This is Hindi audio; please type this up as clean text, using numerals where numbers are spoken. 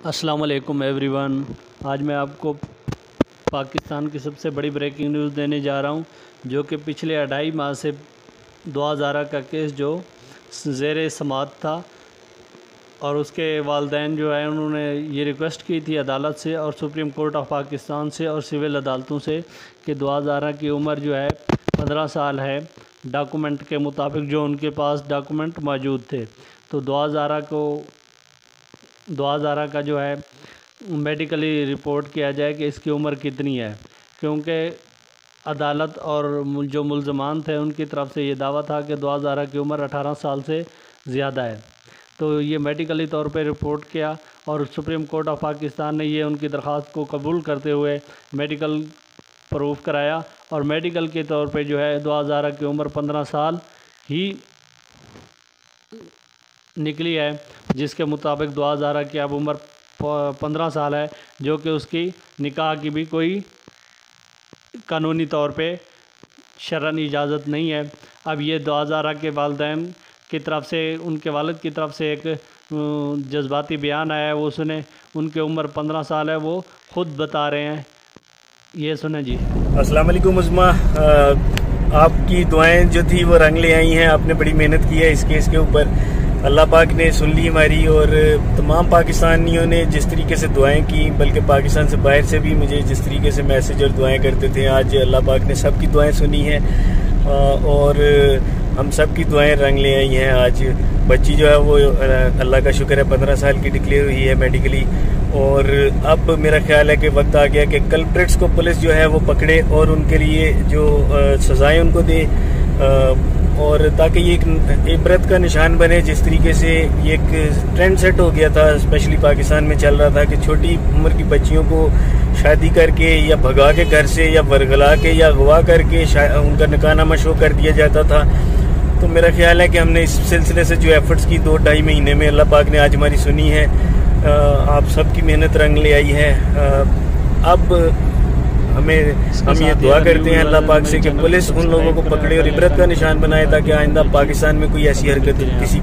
अस्सलाम वालेकुम एवरीवन। आज मैं आपको पाकिस्तान की सबसे बड़ी ब्रेकिंग न्यूज़ देने जा रहा हूं, जो कि पिछले 2.5 माह से दुआ ज़ारा का केस जो ज़ेरे समाअत था और उसके वालिदैन जो है उन्होंने ये रिक्वेस्ट की थी अदालत से और सुप्रीम कोर्ट ऑफ पाकिस्तान से और सिविल अदालतों से कि दुआ ज़ारा की उम्र जो है 15 साल है, डॉक्यूमेंट के मुताबिक जो उनके पास डॉक्यूमेंट मौजूद थे। तो दुआ ज़ारा का जो है मेडिकली रिपोर्ट किया जाए कि इसकी उम्र कितनी है, क्योंकि अदालत और जो मुल्ज़मान थे उनकी तरफ से ये दावा था कि दुआ ज़ारा की उम्र 18 साल से ज़्यादा है। तो ये मेडिकली तौर पे रिपोर्ट किया और सुप्रीम कोर्ट ऑफ पाकिस्तान ने ये उनकी दरख्वास्त को कबूल करते हुए मेडिकल प्रूफ कराया और मेडिकल के तौर पे जो है दुआ ज़ारा की उम्र 15 साल ही निकली है, जिसके मुताबिक दुआ ज़ारा की अब उम्र 15 साल है, जो कि उसकी निकाह की भी कोई कानूनी तौर पे शरअन इजाज़त नहीं है। अब ये दुआ ज़ारा के वालिदैन की तरफ से, उनके वालिद की तरफ से एक जज्बाती बयान आया है, वो सुने। उनकी उम्र 15 साल है, वो ख़ुद बता रहे हैं, ये सुने जी। अस्सलाम वालेकुम उज़्मा, आपकी दुआएं जो थी वो रंग ले आई हैं। आपने बड़ी मेहनत की है इस केस के ऊपर। अल्लाह पाक ने सुन ली हमारी और तमाम पाकिस्तानियों ने जिस तरीके से दुआएं की, बल्कि पाकिस्तान से बाहर से भी मुझे जिस तरीके से मैसेज और दुआएं करते थे, आज अल्लाह पाक ने सबकी दुआएं सुनी हैं और हम सब की दुआएं रंग ले आई हैं। आज बच्ची जो है वो अल्लाह का शुक्र है 15 साल की डिक्लेयर हुई है मेडिकली। और अब मेरा ख्याल है कि वक्त आ गया कि कल्प्रिट्स को पुलिस जो है वो पकड़े और उनके लिए जो सज़ाएं उनको दे, और ताकि ये एक इबरत का निशान बने। जिस तरीके से ये एक ट्रेंड सेट हो गया था, स्पेशली पाकिस्तान में चल रहा था कि छोटी उम्र की बच्चियों को शादी करके या भगा के घर से या वरगला के या अगवा करके उनका निकाहनामा शो कर दिया जाता था। तो मेरा ख्याल है कि हमने इस सिलसिले से जो एफर्ट्स की 2-2.5 महीने में, अल्लाह पाक ने आज हमारी सुनी है। आप सबकी मेहनत रंग ले आई है। अब हम ये दुआ करते हैं अल्लाह पाक से कि पुलिस उन लोगों को पकड़े और इबरत का निशान बनाए, ताकि आइंदा पाकिस्तान में कोई ऐसी हरकत किसी